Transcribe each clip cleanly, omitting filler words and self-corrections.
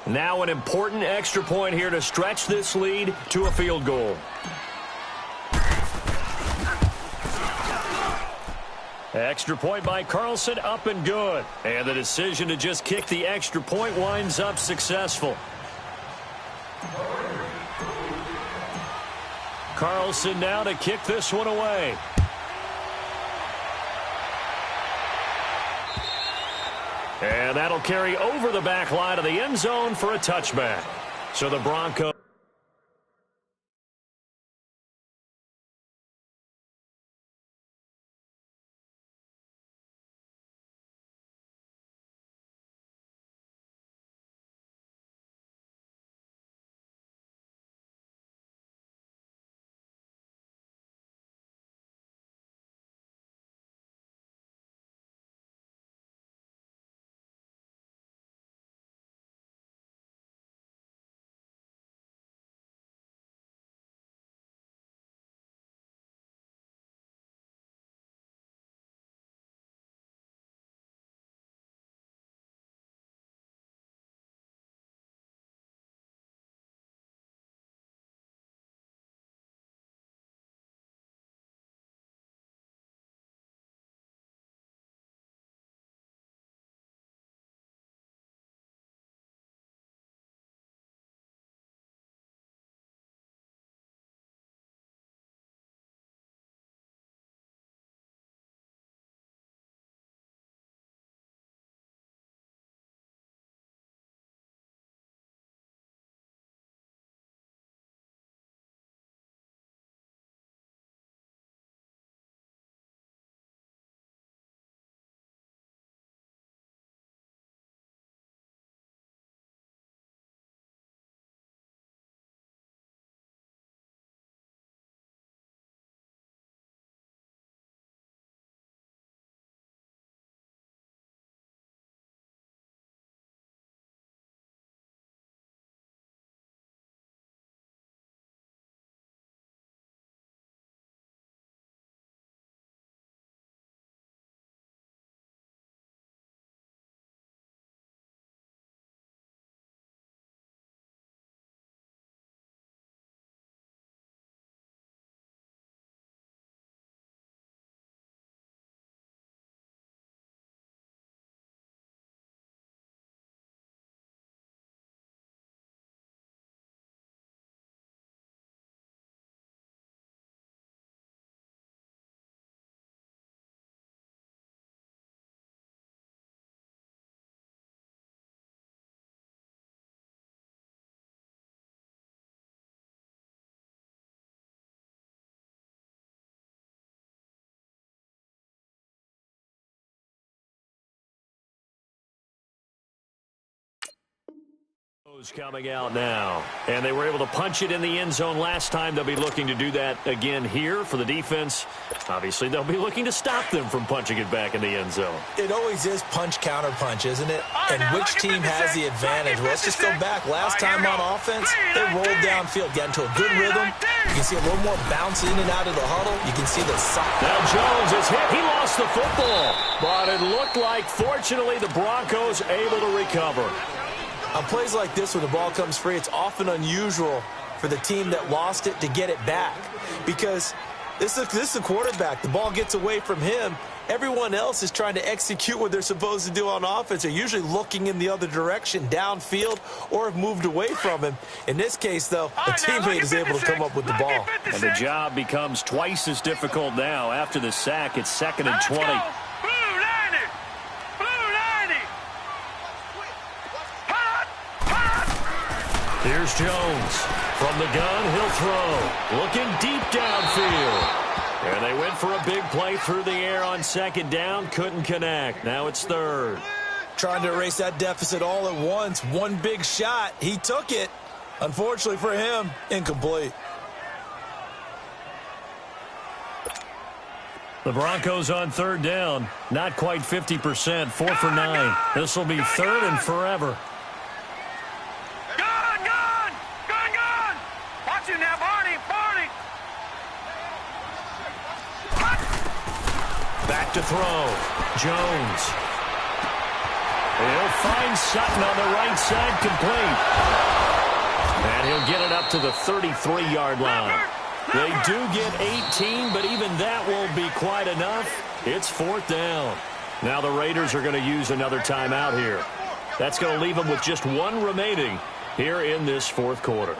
Now an important extra point here to stretch this lead to a field goal. Extra point by Carlson, up and good. And the decision to just kick the extra point winds up successful. Carlson now to kick this one away. And that'll carry over the back line of the end zone for a touchback. So the Broncos. Coming out now, and they were able to punch it in the end zone last time. They'll be looking to do that again here for the defense. Obviously, they'll be looking to stop them from punching it back in the end zone. It always is punch-counter-punch, isn't it? And which team has the advantage? Well, let's just go back. Last time on offense, they rolled downfield, got into a good rhythm. You can see a little more bounce in and out of the huddle. You can see the soft. Now Jones is hit. He lost the football, but it looked like, fortunately, the Broncos able to recover. On plays like this, when the ball comes free, it's often unusual for the team that lost it to get it back. Because this is the quarterback. The ball gets away from him. Everyone else is trying to execute what they're supposed to do on offense. They're usually looking in the other direction, downfield, or have moved away from him. In this case, though, a teammate is able to come up with the ball. And the job becomes twice as difficult now. After the sack, it's 2nd and 20. Here's Jones. From the gun, he'll throw. Looking deep downfield. And they went for a big play through the air on 2nd down. Couldn't connect. Now it's 3rd. Trying to erase that deficit all at once. One big shot. He took it. Unfortunately for him, incomplete. The Broncos on 3rd down. Not quite 50%. 4 for 9. This will be 3rd and forever. Back to throw. Jones. He'll find Sutton on the right side, complete. And he'll get it up to the 33-yard line. They do get 18, but even that won't be quite enough. It's 4th down. Now the Raiders are going to use another timeout here. That's going to leave them with just one remaining here in this 4th quarter.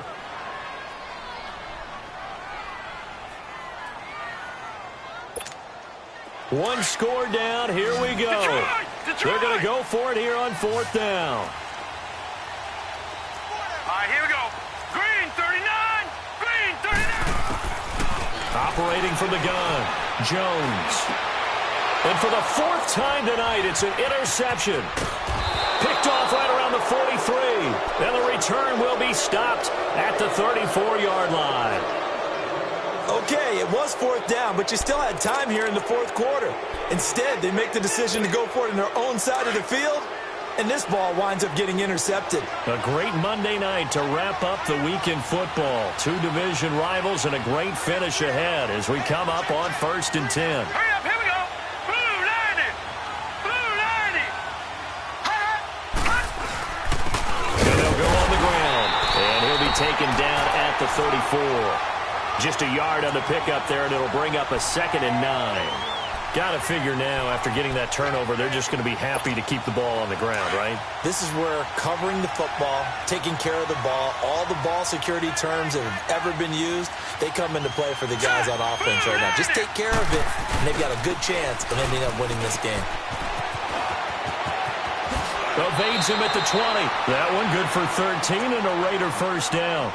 One score down. Here we go. Detroit! They're going to go for it here on 4th down. All right, here we go. Green, 39. Green, 39. Operating from the gun, Jones. And for the 4th time tonight, it's an interception. Picked off right around the 43. And the return will be stopped at the 34-yard line. Okay, it was 4th down, but you still had time here in the 4th quarter. Instead, they make the decision to go for it in their own side of the field, and this ball winds up getting intercepted. A great Monday night to wrap up the week in football. 2 division rivals and a great finish ahead as we come up on 1st and 10. Hurry up, here we go. Blue 90. Blue 90. And they'll go on the ground, and he'll be taken down at the 34. Just a yard on the pickup there, and it'll bring up a 2nd and 9. Got to figure now, after getting that turnover, they're just going to be happy to keep the ball on the ground, right? This is where covering the football, taking care of the ball, all the ball security terms that have ever been used, they come into play for the guys on offense right now. Just take care of it, and they've got a good chance of ending up winning this game. Evades him at the 20. That one good for 13 and a Raider 1st down.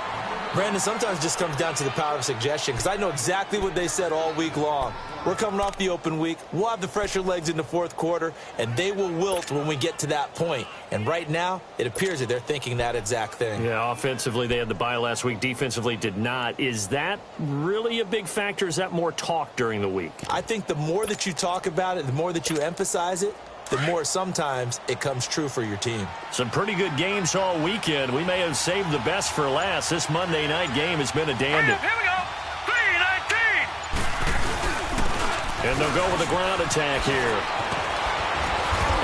Brandon, sometimes it just comes down to the power of suggestion, because I know exactly what they said all week long. We're coming off the open week. We'll have the fresher legs in the 4th quarter, and they will wilt when we get to that point. And right now, it appears that they're thinking that exact thing. Yeah, offensively, they had the bye last week. Defensively, did not. Is that really a big factor? Is that more talk during the week? I think the more that you talk about it, the more that you emphasize it, the more sometimes it comes true for your team. Some pretty good games all weekend. We may have saved the best for last. This Monday night game has been a dandy. Here we go. 319. And they'll go with a ground attack here.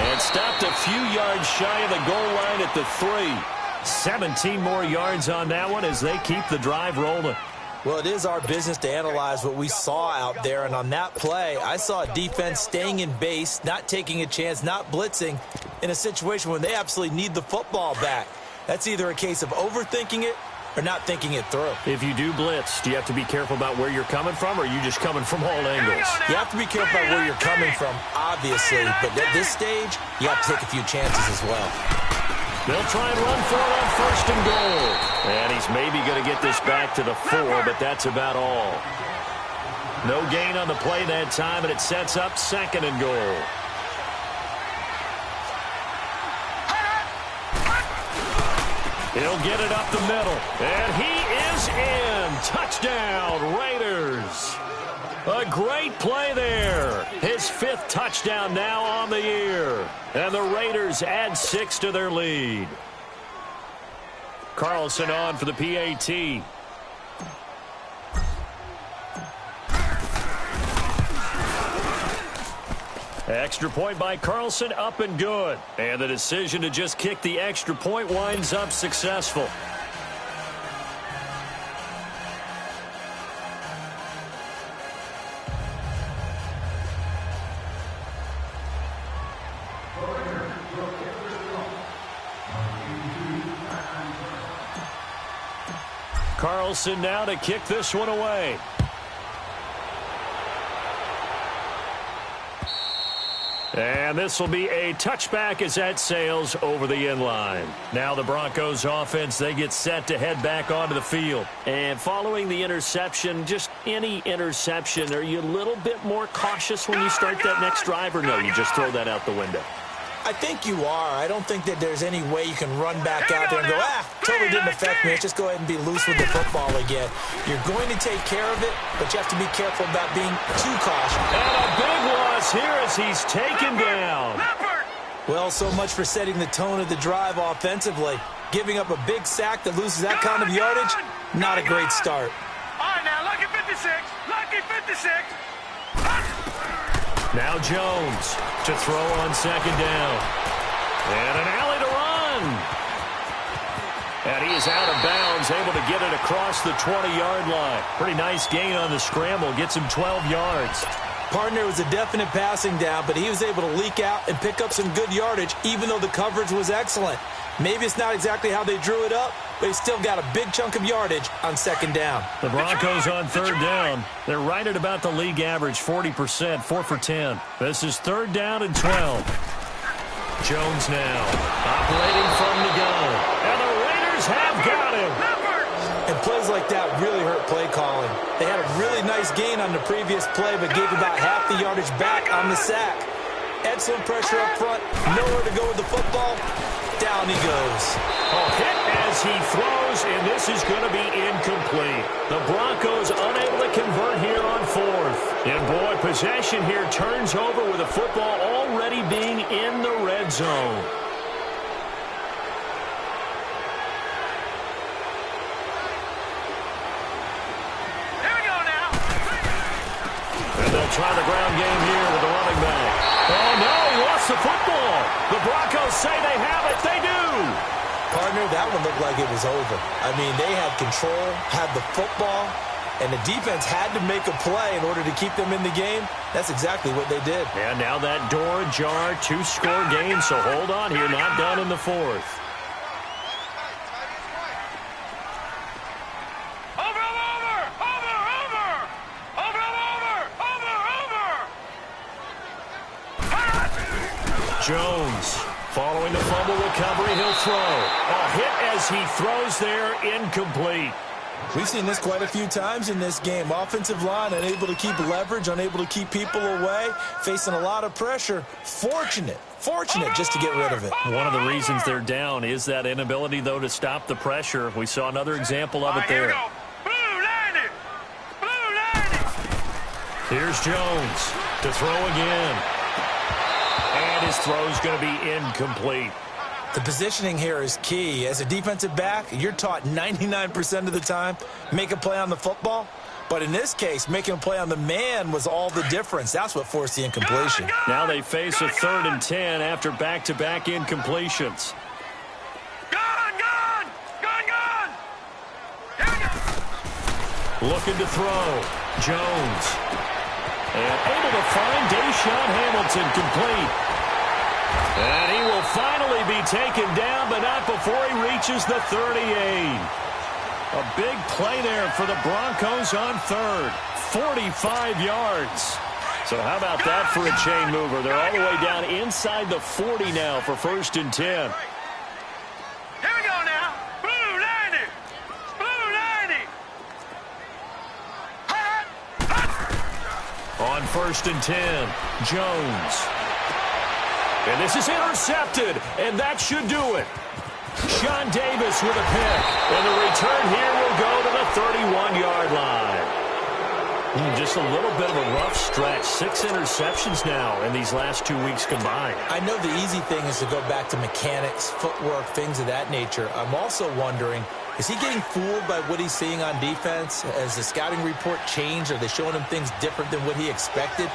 And stopped a few yards shy of the goal line at the 3. 17 more yards on that one as they keep the drive rolling. Well, it is our business to analyze what we saw out there, and on that play, I saw a defense staying in base, not taking a chance, not blitzing, in a situation where they absolutely need the football back. That's either a case of overthinking it or not thinking it through. If you do blitz, do you have to be careful about where you're coming from, or are you just coming from all angles? You have to be careful about where you're coming from, obviously, but at this stage, you have to take a few chances as well. They'll try and run for it on 1st and goal. And he's maybe going to get this back to the 4, but that's about all. No gain on the play that time, and it sets up 2nd and goal. He'll get it up the middle. And he is in. Touchdown, Raiders. A great play there. His 5th touchdown now on the year. And the Raiders add 6 to their lead. Carlson on for the PAT. Extra point by Carlson, up and good. And the decision to just kick the extra point winds up successful. Carlson now to kick this one away. And this will be a touchback as that sails over the end line. Now the Broncos offense, they get set to head back onto the field. And following the interception, just any interception, are you a little bit more cautious when you start that next drive, or no, you just throw that out the window? I think you are. I don't think that there's any way you can run back out there and go, totally didn't affect me. Let's just go ahead and be loose with the football again. You're going to take care of it, but you have to be careful about being too cautious. And a big loss here as he's taken down. Well, so much for setting the tone of the drive offensively. Giving up a big sack that loses that kind of yardage, not a great start. All right, now, lucky 56. Lucky 56. Now Jones to throw on 2nd down. And an alley to run. And he is out of bounds, able to get it across the 20-yard line. Pretty nice gain on the scramble. Gets him 12 yards. Partner was a definite passing down, but he was able to leak out and pick up some good yardage, even though the coverage was excellent. Maybe it's not exactly how they drew it up, but he still got a big chunk of yardage on second down. The Broncos on third down. They're right at about the league average, 40%, 4 for 10. This is third down and 12. Jones now, operating from the gun. And the Raiders have got him. And plays like that really hurt play calling. They had a really nice gain on the previous play, but gave about half the yardage back on the sack. Excellent pressure up front. Nowhere to go with the football. Down he goes. A hit as he throws, and this is going to be incomplete. The Broncos unable to convert here on fourth. And boy, possession here turns over with the football already being in the red zone. They'll try the ground game here with the running back. Oh, no, he lost the football. The Broncos say they have it. They do. Partner, that one looked like it was over. I mean, they had control, had the football, and the defense had to make a play in order to keep them in the game. That's exactly what they did. And now that door ajar, 2-score game, so hold on here, not done in the fourth. Jones, following the fumble recovery, he'll throw. A hit as he throws there, incomplete. We've seen this quite a few times in this game. Offensive line unable to keep leverage, unable to keep people away, facing a lot of pressure. Fortunate just to get rid of it. One of the reasons they're down is that inability, though, to stop the pressure. We saw another example of it there. Here's Jones to throw again. And his throw's going to be incomplete. The positioning here is key. As a defensive back, you're taught 99% of the time, make a play on the football. But in this case, making a play on the man was all the difference. That's what forced the incompletion. Now they face a 3rd and 10 after back-to-back incompletions. Looking to throw. Jones. And able to find Deshaun Hamilton complete. And he will finally be taken down, but not before he reaches the 38. A big play there for the Broncos on third. 45 yards. So how about that for a chain mover? They're all the way down inside the 40 now for 1st and 10. Here we go now. Blue 90. Blue 90. On 1st and 10, Jones. And this is intercepted, and that should do it. Sean Davis with a pick, and the return here will go to the 31-yard line. Just a little bit of a rough stretch. 6 interceptions now in these last 2 weeks combined. I know the easy thing is to go back to mechanics, footwork, things of that nature. I'm also wondering, is he getting fooled by what he's seeing on defense? Has the scouting report changed? Are they showing him things different than what he expected?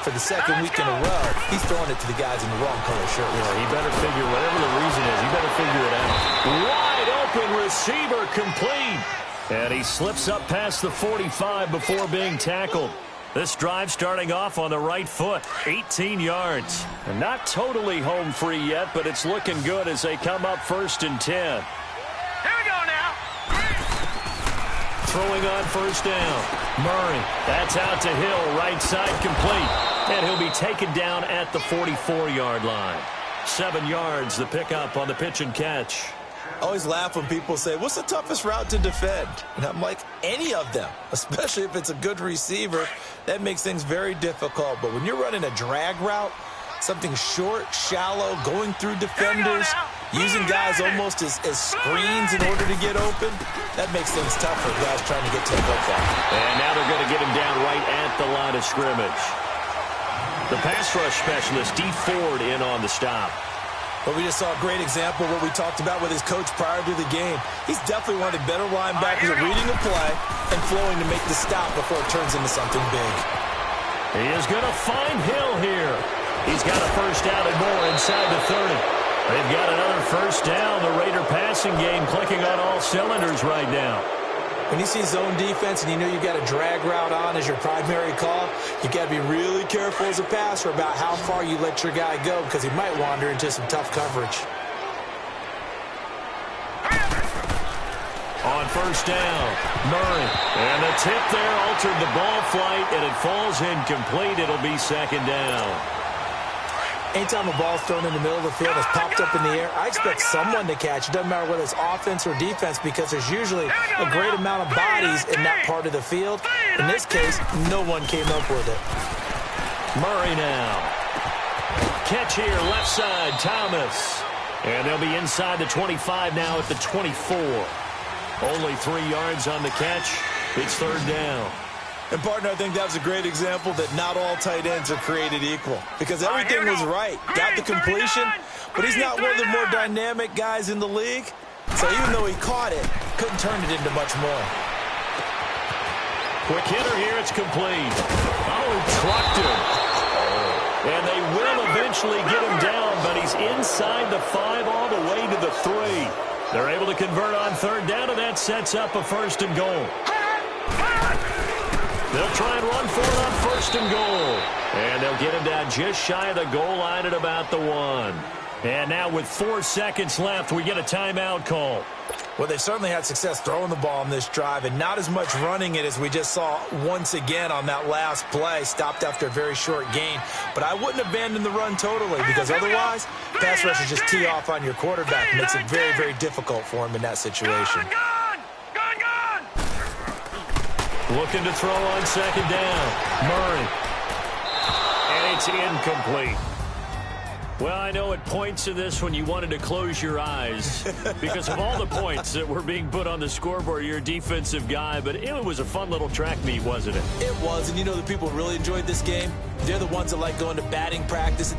For the second week in a row, he's throwing it to the guys in the wrong color shirt. Yeah, he better figure, whatever the reason is, he better figure it out. Wide open receiver complete. And he slips up past the 45 before being tackled. This drive starting off on the right foot, 18 yards. And not totally home free yet, but it's looking good as they come up 1st and 10. Here we go now. Throwing on 1st down. Murray, that's out to Hill, right side complete. And he'll be taken down at the 44-yard line. 7 yards, the pickup on the pitch and catch. I always laugh when people say, what's the toughest route to defend? And I'm like, any of them, especially if it's a good receiver. That makes things very difficult. But when you're running a drag route, something short, shallow, going through defenders, using guys almost as screens in order to get open, that makes things tough for guys trying to get to the football. And now they're going to get him down right at the line of scrimmage. The pass rush specialist, D. Ford, in on the stop. But we just saw a great example of what we talked about with his coach prior to the game. He's definitely one of the better linebackers at reading the play and flowing to make the stop before it turns into something big. He is going to find Hill here. He's got a 1st down and more inside the 30. They've got another first down. The Raider passing game clicking on all cylinders right now. When you see zone defense and you know you've got a drag route on as your primary call, you got to be really careful as a passer about how far you let your guy go because he might wander into some tough coverage. On first down, Murray. And the tip there altered the ball flight, and it falls incomplete. It'll be second down. Anytime a ball's thrown in the middle of the field, it's popped up in the air, I expect someone to catch. It doesn't matter whether it's offense or defense because there's usually a great amount of bodies in that part of the field. In this case, no one came up with it. Murray now. Catch here, left side, Thomas. And they'll be inside the 25 now at the 24. Only 3 yards on the catch. It's third down. And, partner, I think that was a great example that not all tight ends are created equal because everything was right. Got the completion, but he's not one of the more dynamic guys in the league. So even though he caught it, couldn't turn it into much more. Quick hitter here. It's complete. Oh, he trucked him. And they will eventually get him down, but he's inside the 5 all the way to the 3. They're able to convert on third down, and that sets up a first and goal. They'll try and run for it on first and goal. And they'll get him down just shy of the goal line at about the 1. And now with 4 seconds left, we get a timeout call. Well, they certainly had success throwing the ball on this drive and not as much running it as we just saw once again on that last play. Stopped after a very short gain. But I wouldn't abandon the run totally because otherwise, pass rushers just tee off on your quarterback. It makes it very, very difficult for him in that situation. Looking to throw on second down. Murray. And it's incomplete. Well, I know at points in this when you wanted to close your eyes because of all the points that were being put on the scoreboard. You're a defensive guy, but it was a fun little track meet, wasn't it? It was, and you know the people who really enjoyed this game? They're the ones that like going to batting practice.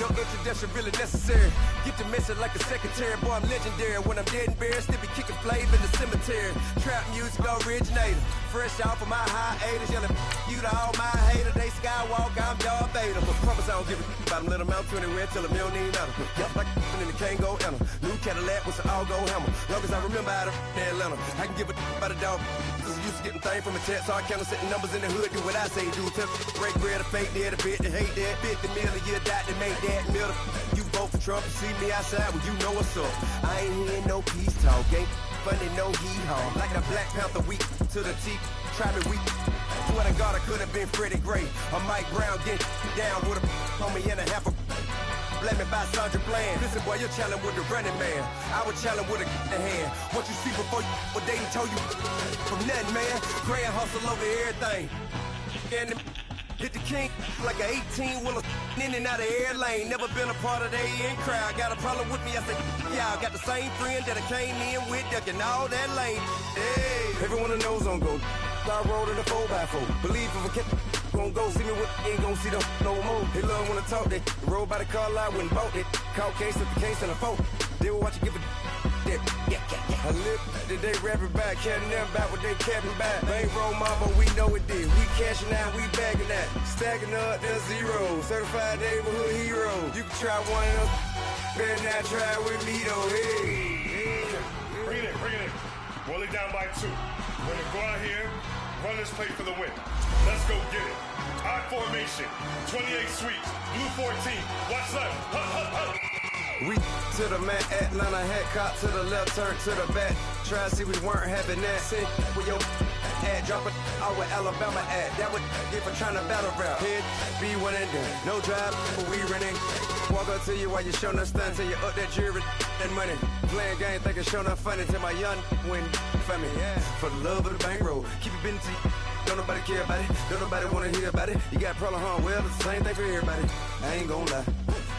No introduction really necessary. Get the message like a secretary. Boy, I'm legendary. When I'm dead and buried, still be kicking flavor in the cemetery. Trap music originator. Fresh off of my hiatus. Yelling you to all my haters. They skywalk, I'm Darth Vader. But promise I don't give a about them. Let them out 20 red till them don't need nothing. Just like and the can't go enter. New Cadillac with an all-go hammer. Long as I remember out of Atlanta. I can give a about a dog. Used to getting things from a text, so I count setting numbers in the hood. Do what I say, do. Tell break bread, a fake there, the bit, the hate that. 50 million, you die to make that middle. You vote for Trump, you see me outside, well, you know what's up. I ain't hearing no peace talk, ain't funny, no hee-haw. Like a Black Panther weak to the teeth, try me weak. Swear to God, I could have been Freddie Gray. Or Mike Brown, get down with a homie and a half a. Let me buy Sandra Bland. Listen, boy, you're challenging with the running man. I was challenging with a hand. What you see before you, what they told you from nothing, man. Grand hustle over everything. And hit the king like an 18-wheeler in and out of air lane. Never been a part of the in crowd. Got a problem with me, I said, y'all got the same friend that I came in with, ducking all that lane. Hey, everyone knows on go. I rolled in a 4x4. Believe if I kept gon' go see me with ain't gon' see them no more. They love when I talk that. Roll by the car lot when bought it. Caught case at the case and a phone. They will watch you give a that. Yeah. I live that they rapping back, caring them back what they capping back. They ain't roll mom, but we know it did. We cashing out, we bagging that. Stacking up, there's zero. Certified neighborhood hero. You can try one of them. Better not try with me though. Hey. Bring it in. Roll it down by 2. We're gonna go out here, run this play for the win. Let's go get it. I formation, 28 sweeps, blue 14. Watch left. Hut. We to the man, Atlanta head caught to the left, turn to the back. Try to see we weren't having that. Sit with your ad, drop it out with Alabama ad. That would get for trying to battle rap. Head, be one and done. No drive, but we running. Walk up to you while you showing us stun till you up that jury and money. Playing game, thinking showing up funny till my young win for me. Yeah. For the love of the bankroll, keep it busy. Don't nobody care about it. Don't nobody wanna hear about it. You got a problem, huh? Well, it's the same thing for everybody. I ain't gonna lie.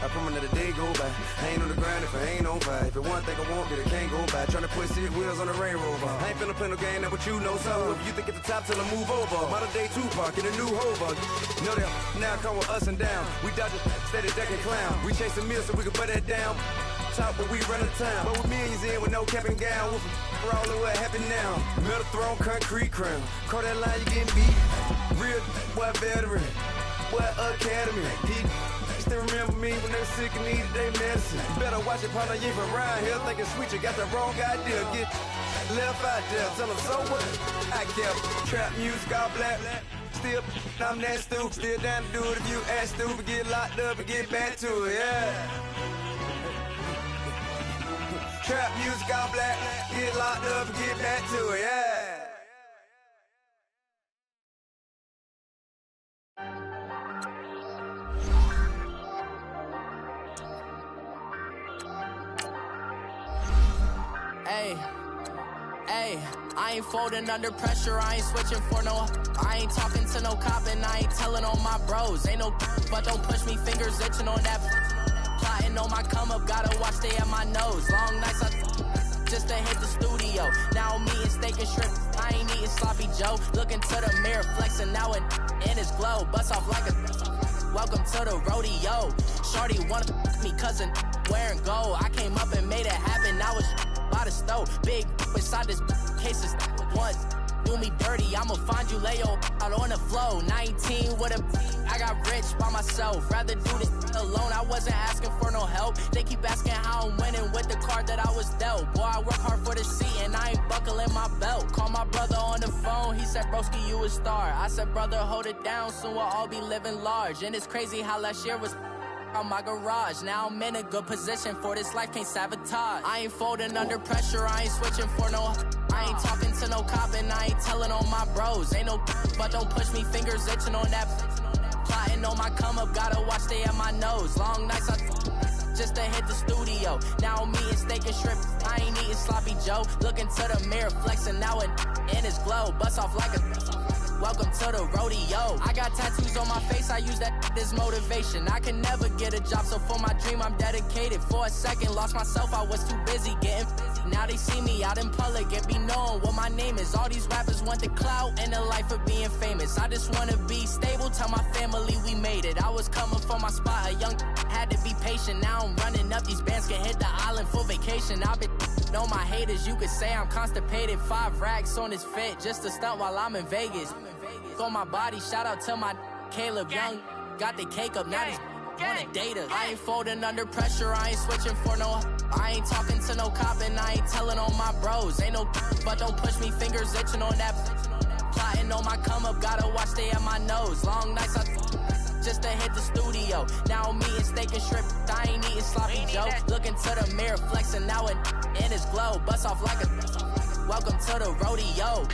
I promise that a day go by. I ain't on the grind if I ain't on fire. If it one thing I want, then it can't go by. Tryna put 6 wheels on the Range Rover. I ain't finna play no game, that what you know. So if you think it's the top, tell them move over. Modern day Tupac in a new Hova. Know that now come with us and down. We dodge it, steady decking clown. We chase the meal so we can put that down. Top, but we run the town. But with millions in with no cap and gown. We're all in what happened now. Metal throne, concrete crown. Call that line, you getting beat. Real boy veteran. Boy academy. He still remember me when they were sick and needed their medicine. Better watch it, partner, you ain't around here thinking sweet. You got the wrong idea. Get left out there. Tell them so what? I kept trap music all black. Still, I'm that stupid. Still down to do it if you act stupid. Get locked up and get back to it, yeah. Trap music all black. Get locked up and get back to it, yeah. Hey, I ain't folding under pressure, I ain't switching for no. I ain't talking to no cop and I ain't telling on my bros. Ain't no, but don't push me, fingers itching on that. Plotting on my come up, gotta watch they at my nose. Long nights just to hit the studio. Now I'm eating steak and shrimp, I ain't eating sloppy Joe. Looking to the mirror, flexing now and in his glow. Bust off like a welcome to the rodeo. Shorty wanna me cousin wearing gold. I came up and made it happen, I was by the stove. Big beside this cases once do me dirty, I'ma find you lay your out on the floor. 19 with a I got rich by myself. Rather do this alone, I wasn't asking for no help. They keep asking how I'm winning with the card that I was dealt. Boy, I work hard for the seat and I ain't buckling my belt. Call my brother on the phone, he said, broski, you a star. I said, brother, hold it down, soon we'll all be living large. And it's crazy how last year was on my garage. Now I'm in a good position for this life, can't sabotage. I ain't folding under pressure, I ain't switching for no. I ain't talking to no cop and I ain't telling on my bros. Ain't no, but don't push me, fingers itching on that. Plotting on my come up, gotta watch they at my nose. Long nights just to hit the studio. Now I'm eating steak and shrimp, I ain't eating sloppy Joe. Looking to the mirror, flexing now and in his glow. Bust off like a welcome to the rodeo. I got tattoos on my face, I use that as motivation. I can never get a job, so for my dream I'm dedicated. For a second, lost myself, I was too busy getting busy. Now they see me out in public and be knowing what my name is. All these rappers want the clout and the life of being famous. I just wanna be stable, tell my family we made it. I was coming from my spot, a young had to be patient. Now I'm running up, these bands can hit the island for vacation. I've been know my haters, you could say I'm constipated. 5 racks on his fit, just to stunt while I'm in Vegas. On my body, shout out to my Caleb Young. Got the cake up, now he's wanna date us. I ain't folding under pressure, I ain't switching for no. I ain't talking to no cop and I ain't telling on my bros. Ain't no, but don't push me, fingers itching on that. Plotting on my come up, gotta watch they at my nose. Long nights just to hit the studio. Now I'm eating steak and shrimp, I ain't eating sloppy Joe. Looking to the mirror, flexing now and in his glow. Bust off like a welcome to the rodeo.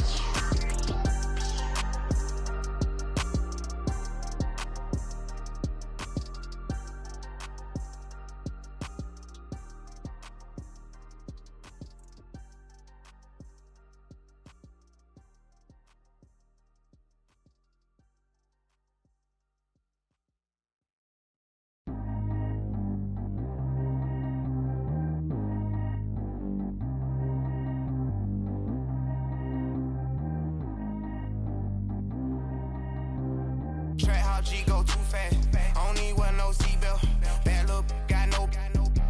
G go too fast. I don't need one no seatbelt. Bad look, got no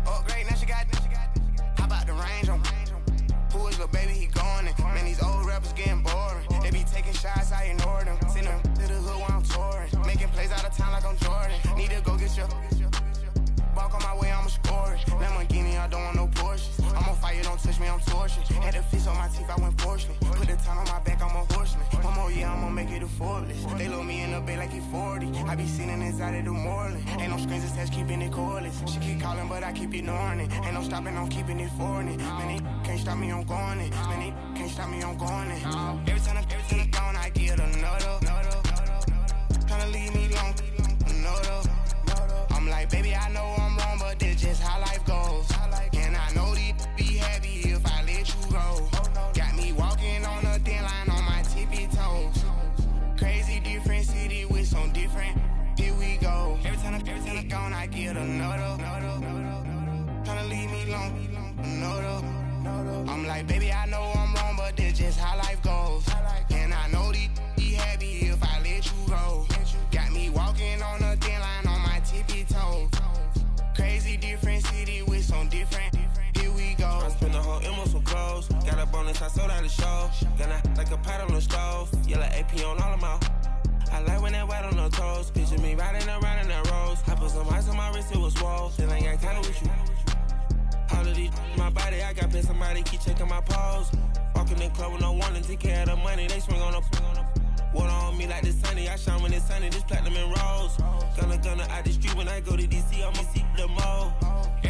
upgrade. Now she got. How about the range on? Who is the baby? He going in. Man, these old rappers getting boring. They be taking shots, I ignore them. Send them to the hood while I'm touring. Making plays out of town like I'm Jordan. Need to go get your. Walk on my way, I'ma score it. Lamborghini, I don't want no Porsches. I'm on fire, don't touch me, I'm tortured. Had the fish on my teeth, I went porcelain. Put the time on my back, I'm a horseman. One more year, I'ma make it a Forbes. They load me in the bay like he 40. I be sitting inside of the Moreland. Ain't no screens attached, keeping it cordless. She keep calling, but I keep ignoring it. Ain't no stopping, I'm keeping it for it. Man, they can't stop me, I'm going it. Man, they can't stop me, I'm going it. Every time I gone, I get another. Tryna leave me long, another. I'm like, baby, I know I'm wrong, but this just how life goes. And I know these be happy if I let you go. Got me walking on a thin line on my tippy toes. Crazy different city with some different, here we go. Every time I gone, I get another. like, baby, I know I'm wrong, but that's just how life goes. And I know these be happy if I let you go. Got me walking on a thin line on my tippy toes. Crazy different city with some different. Here we go. I spent the whole M on some clothes. Got a bonus, I sold out the show. Gonna like a pot on the stove. Yellow AP on all of my. I like when that white on the toes. Picture me riding around in that rose. I put some ice on my wrist, it was swole. Still ain't got time with you. All of these my body, I got pissed. Somebody keep checking my pose. Walking in the club with no one and take care of the money. They swing on the water on me like the sunny. I shine when it's sunny. This platinum and rose. Gonna out the street when I go to DC. I'ma see the mode.